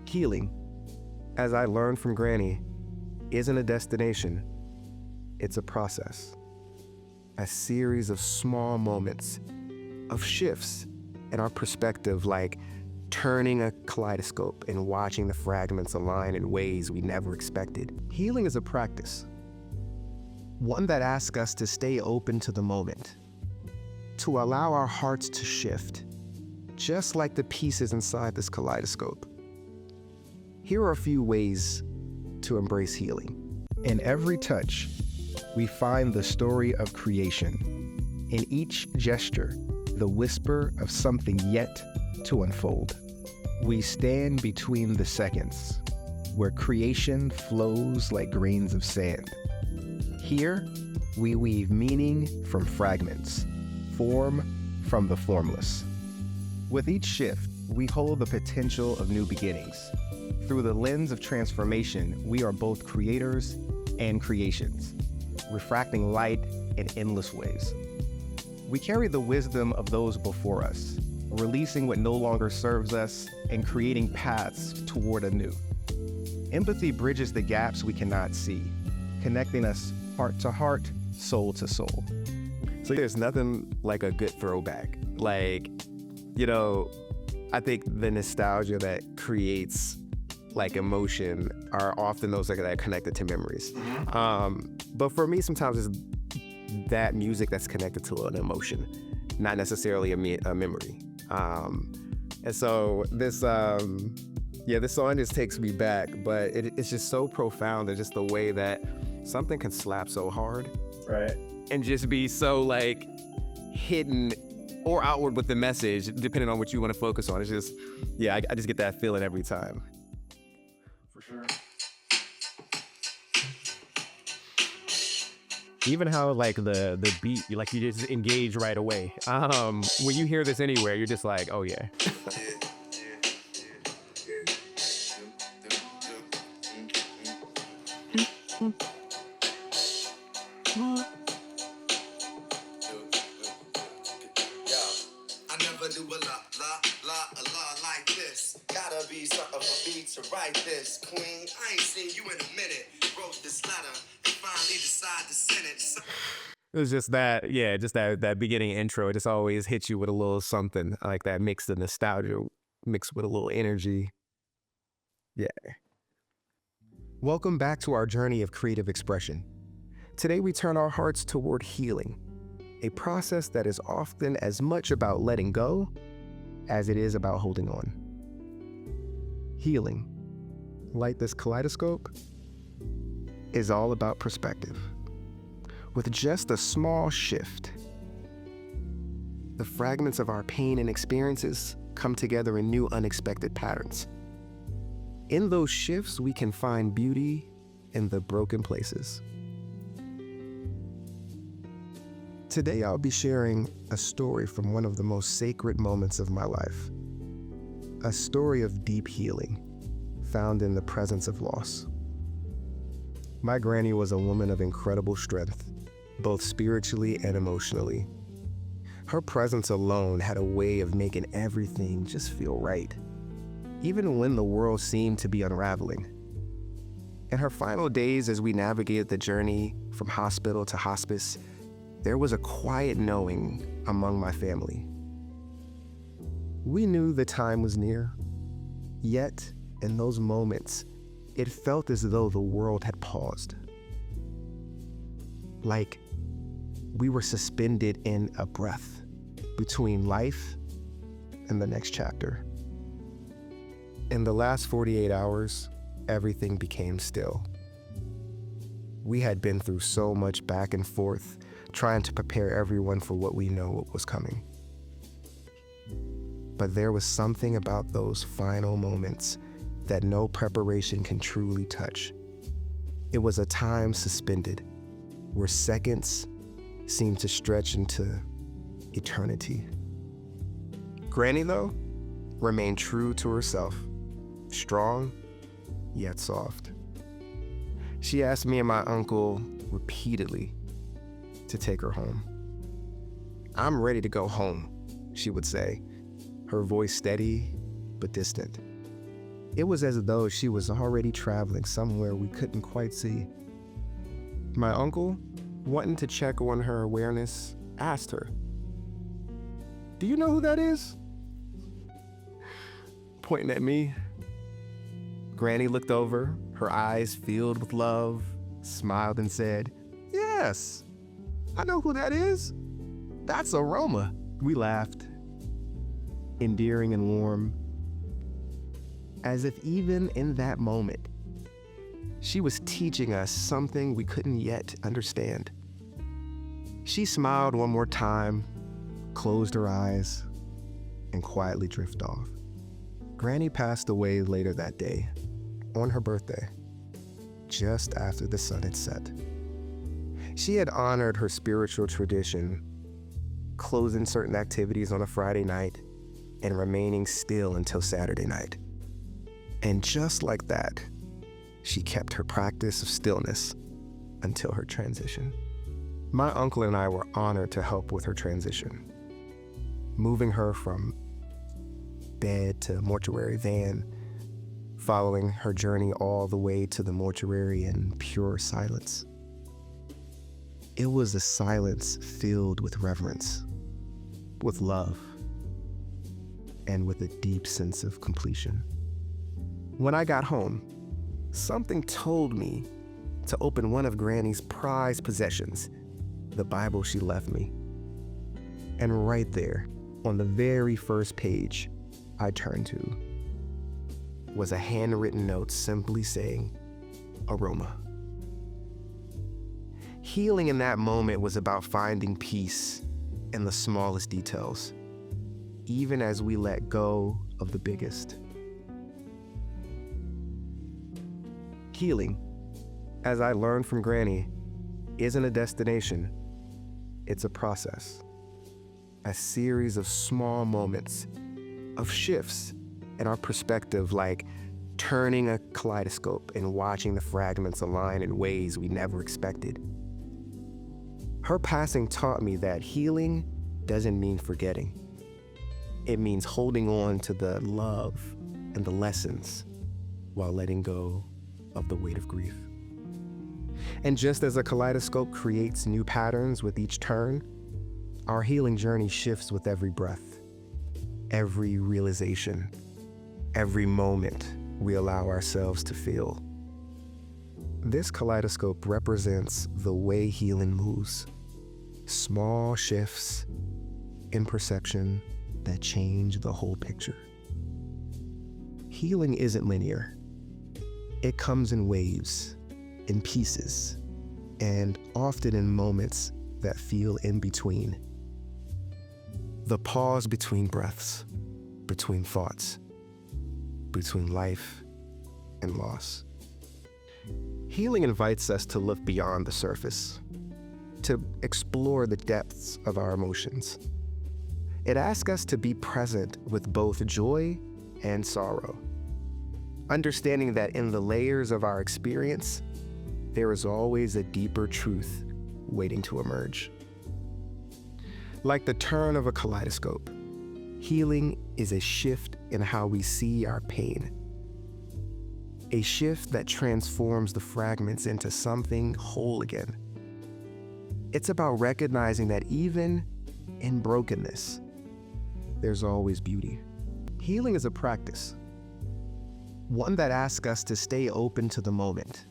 Healing, as I learned from Granny, isn't a destination, it's a process. A series of small moments, of shifts in our perspective, like turning a kaleidoscope and watching the fragments align in ways we never expected. Healing is a practice, one that asks us to stay open to the moment, to allow our hearts to shift, just like the pieces inside this kaleidoscope. Here are a few ways to embrace healing. In every touch, we find the story of creation. In each gesture, the whisper of something yet to unfold. We stand between the seconds, where creation flows like grains of sand. Here, we weave meaning from fragments, form from the formless. With each shift, we hold the potential of new beginnings. Through the lens of transformation, we are both creators and creations, refracting light in endless ways. We carry the wisdom of those before us, releasing what no longer serves us and creating paths toward a new. Empathy bridges the gaps we cannot see, connecting us heart to heart, soul to soul. So there's nothing like a good throwback. Like, I think the nostalgia that creates like emotion are often those that are connected to memories. But for me, sometimes it's that music that's connected to an emotion, not necessarily a memory. And so this song just takes me back, but it's just so profound. It's just the way that something can slap so hard, right, and just be so like hidden or outward with the message, depending on what you want to focus on. It's just, I just get that feeling every time. For sure. Even how like the beat, you just engage right away. When you hear this anywhere, you're just like, oh yeah. I never do a la like this. Gotta be something for me to write this. Queen, I ain't seen you in a minute. Wrote this letter and finally decided to send it. It was just that beginning intro. It just always hits you with a little something like that, mixed the nostalgia, mixed with a little energy. Yeah. Welcome back to our journey of creative expression. Today we turn our hearts toward healing, a process that is often as much about letting go as it is about holding on. Healing, like this kaleidoscope, is all about perspective. With just a small shift, the fragments of our pain and experiences come together in new, unexpected patterns. In those shifts, we can find beauty in the broken places. Today, I'll be sharing a story from one of the most sacred moments of my life. A story of deep healing, found in the presence of loss. My granny was a woman of incredible strength, both spiritually and emotionally. Her presence alone had a way of making everything just feel right, even when the world seemed to be unraveling. In her final days, as we navigated the journey from hospital to hospice, there was a quiet knowing among my family. We knew the time was near, yet in those moments, it felt as though the world had paused. Like we were suspended in a breath between life and the next chapter. In the last 48 hours, everything became still. We had been through so much back and forth, trying to prepare everyone for what we know was coming. But there was something about those final moments that no preparation can truly touch. It was a time suspended, where seconds seemed to stretch into eternity. Granny, though, remained true to herself, strong yet soft. She asked me and my uncle repeatedly to take her home. "I'm ready to go home," she would say, her voice steady but distant. It was as though she was already traveling somewhere we couldn't quite see. My uncle, wanting to check on her awareness, asked her, "Do you know who that is?" Pointing at me. Granny looked over, her eyes filled with love, smiled and said, "Yes, I know who that is. That's Aroma." We laughed, endearing and warm, as if even in that moment, she was teaching us something we couldn't yet understand. She smiled one more time, closed her eyes, and quietly drifted off. Granny passed away later that day, on her birthday, just after the sun had set. She had honored her spiritual tradition, closing certain activities on a Friday night and remaining still until Saturday night. And just like that, she kept her practice of stillness until her transition. My uncle and I were honored to help with her transition, moving her from bed to mortuary van, following her journey all the way to the mortuary in pure silence. It was a silence filled with reverence, with love, and with a deep sense of completion. When I got home, something told me to open one of Granny's prized possessions, the Bible she left me. And right there, on the very first page I turned to, was a handwritten note simply saying, "Aroma." Healing in that moment was about finding peace in the smallest details, even as we let go of the biggest. Healing, as I learned from Granny, isn't a destination, it's a process. A series of small moments, of shifts in our perspective, like turning a kaleidoscope and watching the fragments align in ways we never expected. Her passing taught me that healing doesn't mean forgetting. It means holding on to the love and the lessons while letting go of the weight of grief. And just as a kaleidoscope creates new patterns with each turn, our healing journey shifts with every breath, every realization, every moment we allow ourselves to feel. This kaleidoscope represents the way healing moves. Small shifts in perception that change the whole picture. Healing isn't linear. It comes in waves, in pieces, and often in moments that feel in between. The pause between breaths, between thoughts, between life and loss. Healing invites us to look beyond the surface, to explore the depths of our emotions. It asks us to be present with both joy and sorrow, understanding that in the layers of our experience, there is always a deeper truth waiting to emerge. Like the turn of a kaleidoscope, healing is a shift in how we see our pain. A shift that transforms the fragments into something whole again. It's about recognizing that even in brokenness, there's always beauty. Healing is a practice, one that asks us to stay open to the moment,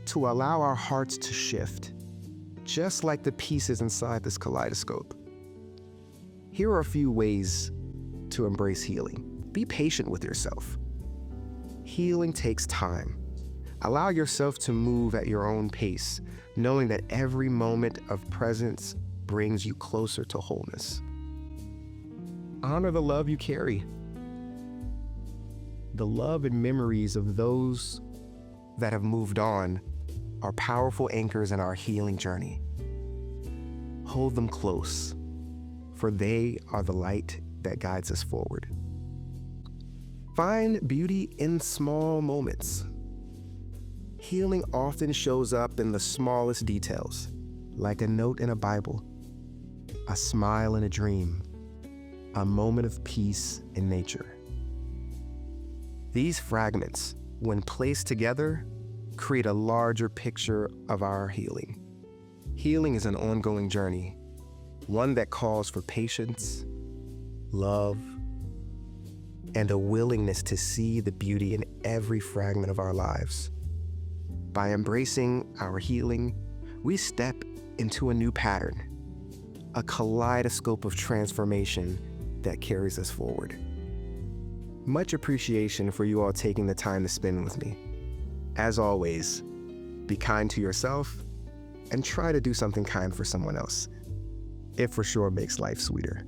to allow our hearts to shift, just like the pieces inside this kaleidoscope. Here are a few ways to embrace healing. Be patient with yourself. Healing takes time. Allow yourself to move at your own pace, knowing that every moment of presence brings you closer to wholeness. Honor the love you carry. The love and memories of those that have moved on are powerful anchors in our healing journey. Hold them close, for they are the light that guides us forward. Find beauty in small moments. Healing often shows up in the smallest details, like a note in a Bible, a smile in a dream, a moment of peace in nature. These fragments, when placed together, create a larger picture of our healing. Healing is an ongoing journey, one that calls for patience, love, and a willingness to see the beauty in every fragment of our lives. By embracing our healing, we step into a new pattern, a kaleidoscope of transformation that carries us forward. Much appreciation for you all taking the time to spend with me. As always, be kind to yourself and try to do something kind for someone else. It for sure makes life sweeter.